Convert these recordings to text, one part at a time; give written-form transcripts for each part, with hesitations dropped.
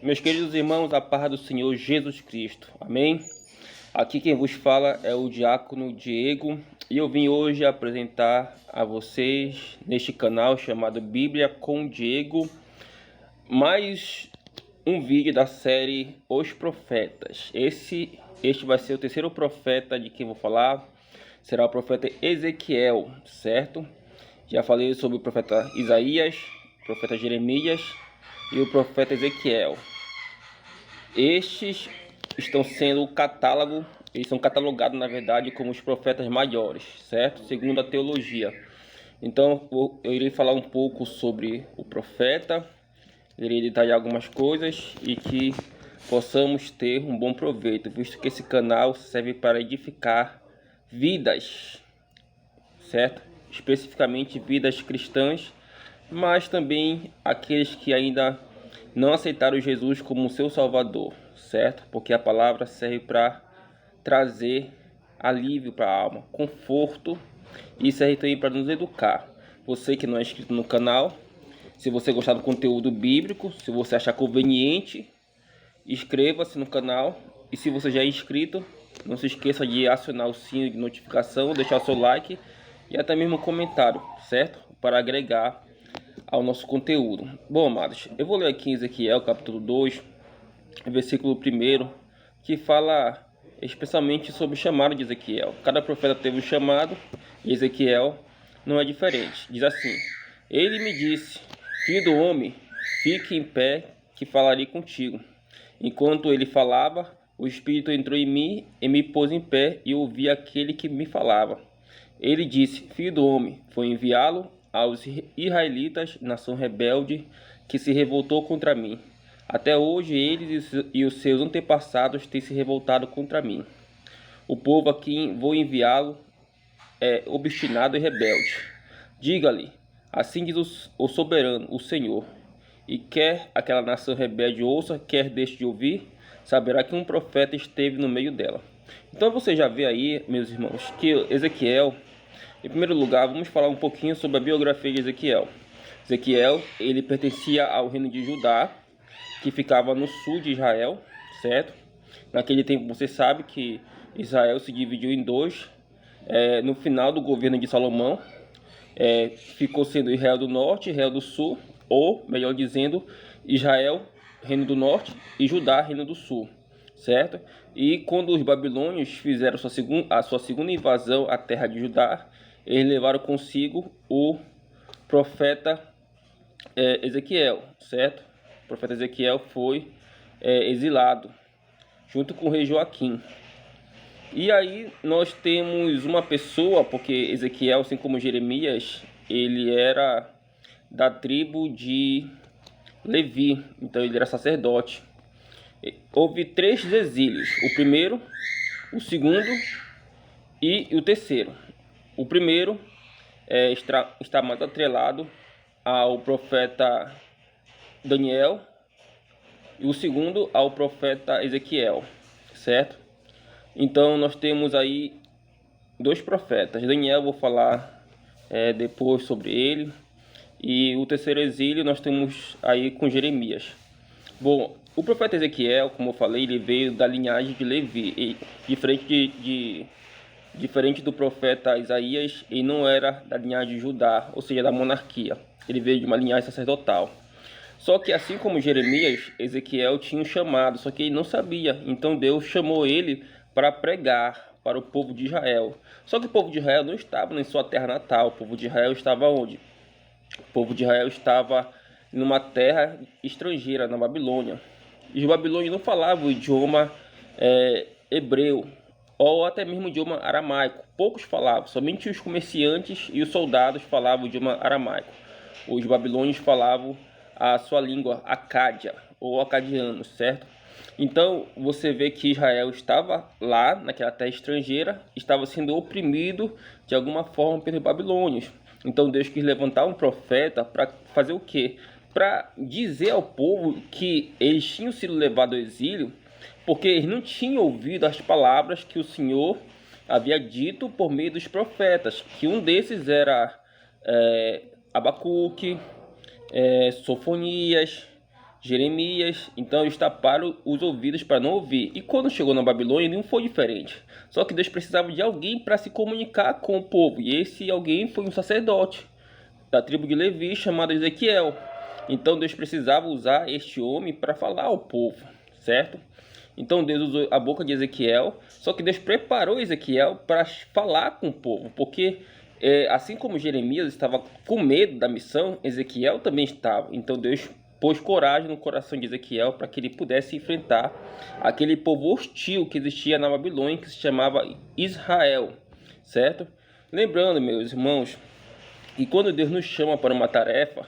Meus queridos irmãos, a paz do Senhor Jesus Cristo. Amém? Aqui quem vos fala é o diácono Diego e eu vim hoje apresentar a vocês neste canal chamado Bíblia com Diego mais um vídeo da série Os Profetas. Este vai ser o terceiro profeta de quem vou falar. Será o profeta Ezequiel, certo? Já falei sobre o profeta Isaías, o profeta Jeremias e o profeta Ezequiel. Estes estão sendo eles são catalogados na verdade como os profetas maiores, certo? Segundo a teologia. Então eu irei falar um pouco sobre o profeta, irei detalhar algumas coisas e que possamos ter um bom proveito, visto que esse canal serve para edificar vidas, certo? Especificamente vidas cristãs, mas também aqueles que ainda não aceitaram Jesus como seu Salvador, certo? Porque a palavra serve para trazer alívio para a alma, conforto e serve também para nos educar. Você que não é inscrito no canal, se você gostar do conteúdo bíblico, se você achar conveniente, inscreva-se no canal. E se você já é inscrito, não se esqueça de acionar o sino de notificação, deixar seu like e até mesmo um comentário, certo? Para agregar ao nosso conteúdo. Bom, amados, eu vou ler aqui em Ezequiel capítulo 2, versículo 1, que fala especialmente sobre o chamado de Ezequiel. Cada profeta teve um chamado e Ezequiel não é diferente. Diz assim: ele me disse, filho do homem, fique em pé que falarei contigo. Enquanto ele falava, o Espírito entrou em mim e me pôs em pé e ouvi aquele que me falava. Ele disse, filho do homem, foi enviá-lo aos israelitas, nação rebelde, que se revoltou contra mim. Até hoje eles e os seus antepassados têm se revoltado contra mim. O povo a quem vou enviá-lo é obstinado e rebelde. Diga-lhe, assim diz o soberano, o Senhor. E quer aquela nação rebelde ouça, quer deixe de ouvir, saberá que um profeta esteve no meio dela. Então você já vê aí, meus irmãos, que Ezequiel, em primeiro lugar, vamos falar um pouquinho sobre a biografia de Ezequiel. Ezequiel, ele pertencia ao reino de Judá, que ficava no sul de Israel, certo? Naquele tempo você sabe que Israel se dividiu em dois. No final do governo de Salomão, ficou sendo Israel do Norte e Israel do Sul, ou, melhor dizendo, Israel, reino do Norte, e Judá, reino do Sul, certo? E quando os babilônios fizeram a sua segunda invasão à terra de Judá, eles levaram consigo o profeta Ezequiel, certo? O profeta Ezequiel foi exilado, junto com o rei Joaquim. E aí nós temos uma pessoa, porque Ezequiel, assim como Jeremias, ele era da tribo de Levi, então ele era sacerdote. Houve 3 exílios, o primeiro, o segundo e o terceiro. O primeiro está mais atrelado ao profeta Daniel e o segundo ao profeta Ezequiel, certo? Então nós temos aí 2 profetas. Daniel, vou falar depois sobre ele. E o terceiro exílio nós temos aí com Jeremias. Bom, o profeta Ezequiel, como eu falei, ele veio da linhagem de Levi. E, diferente do profeta Isaías, ele não era da linhagem de Judá, ou seja, da monarquia. Ele veio de uma linhagem sacerdotal. Só que assim como Jeremias, Ezequiel tinha um chamado, só que ele não sabia. Então Deus chamou ele para pregar para o povo de Israel. Só que o povo de Israel não estava em sua terra natal. O povo de Israel estava onde? O povo de Israel estava numa terra estrangeira, na Babilônia. E os babilônios não falavam o idioma hebreu, ou até mesmo o idioma aramaico. Poucos falavam, somente os comerciantes e os soldados falavam o idioma aramaico. Os babilônios falavam a sua língua acádia, ou acadiano, certo? Então você vê que Israel estava lá, naquela terra estrangeira, estava sendo oprimido de alguma forma pelos babilônios. Então Deus quis levantar um profeta para fazer o quê? Para dizer ao povo que eles tinham sido levados ao exílio, porque eles não tinham ouvido as palavras que o Senhor havia dito por meio dos profetas, que um desses era Abacuque, Sofonias, Jeremias. Então eles taparam os ouvidos para não ouvir. E quando chegou na Babilônia não foi diferente. Só que Deus precisava de alguém para se comunicar com o povo. E esse alguém foi um sacerdote da tribo de Levi chamado Ezequiel. Então Deus precisava usar este homem para falar ao povo, certo? Então Deus usou a boca de Ezequiel, só que Deus preparou Ezequiel para falar com o povo, porque assim como Jeremias estava com medo da missão, Ezequiel também estava. Então Deus pôs coragem no coração de Ezequiel para que ele pudesse enfrentar aquele povo hostil que existia na Babilônia, que se chamava Israel, certo? Lembrando, meus irmãos, que quando Deus nos chama para uma tarefa,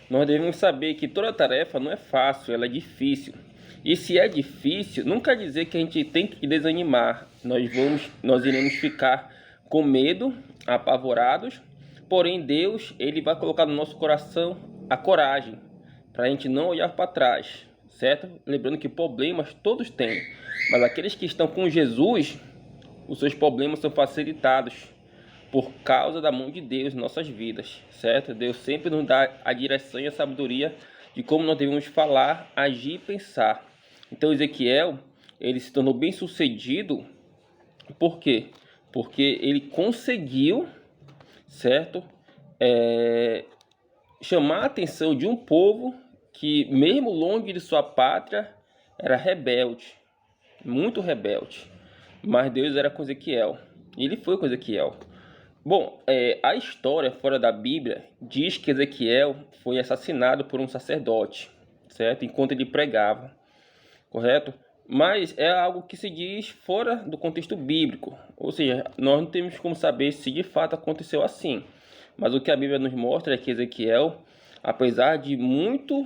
nós devemos saber que toda tarefa não é fácil, ela é difícil. E se é difícil, não quer dizer que a gente tem que desanimar. Nós iremos ficar com medo, apavorados. Porém, Deus, ele vai colocar no nosso coração a coragem para a gente não olhar para trás, certo? Lembrando que problemas todos têm, mas aqueles que estão com Jesus, os seus problemas são facilitados por causa da mão de Deus em nossas vidas, certo? Deus sempre nos dá a direção e a sabedoria de como nós devemos falar, agir e pensar. Então Ezequiel, ele se tornou bem sucedido, por quê? Porque ele conseguiu, certo? Chamar a atenção de um povo que, mesmo longe de sua pátria, era rebelde, muito rebelde. Mas Deus era com Ezequiel, e ele foi com Ezequiel. Bom, a história fora da Bíblia diz que Ezequiel foi assassinado por um sacerdote, certo? Enquanto ele pregava, correto? Mas é algo que se diz fora do contexto bíblico, ou seja, nós não temos como saber se de fato aconteceu assim. Mas o que a Bíblia nos mostra é que Ezequiel, apesar de muito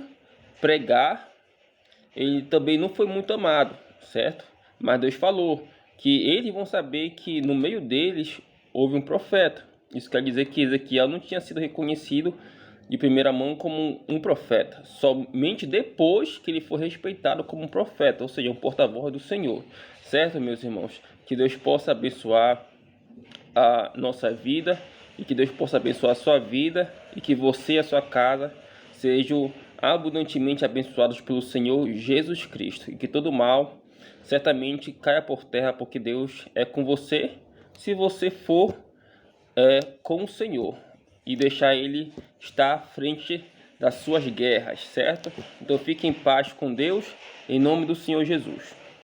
pregar, ele também não foi muito amado, certo? Mas Deus falou que eles vão saber que no meio deles houve um profeta. Isso quer dizer que Ezequiel não tinha sido reconhecido de primeira mão como um profeta, somente depois que ele foi respeitado como um profeta, ou seja, um porta-voz do Senhor. Certo, meus irmãos? Que Deus possa abençoar a nossa vida e que Deus possa abençoar a sua vida e que você e a sua casa sejam abundantemente abençoados pelo Senhor Jesus Cristo e que todo mal certamente caia por terra, porque Deus é com você se você for com o Senhor e deixar Ele estar à frente das suas guerras, certo? Então fique em paz com Deus, em nome do Senhor Jesus.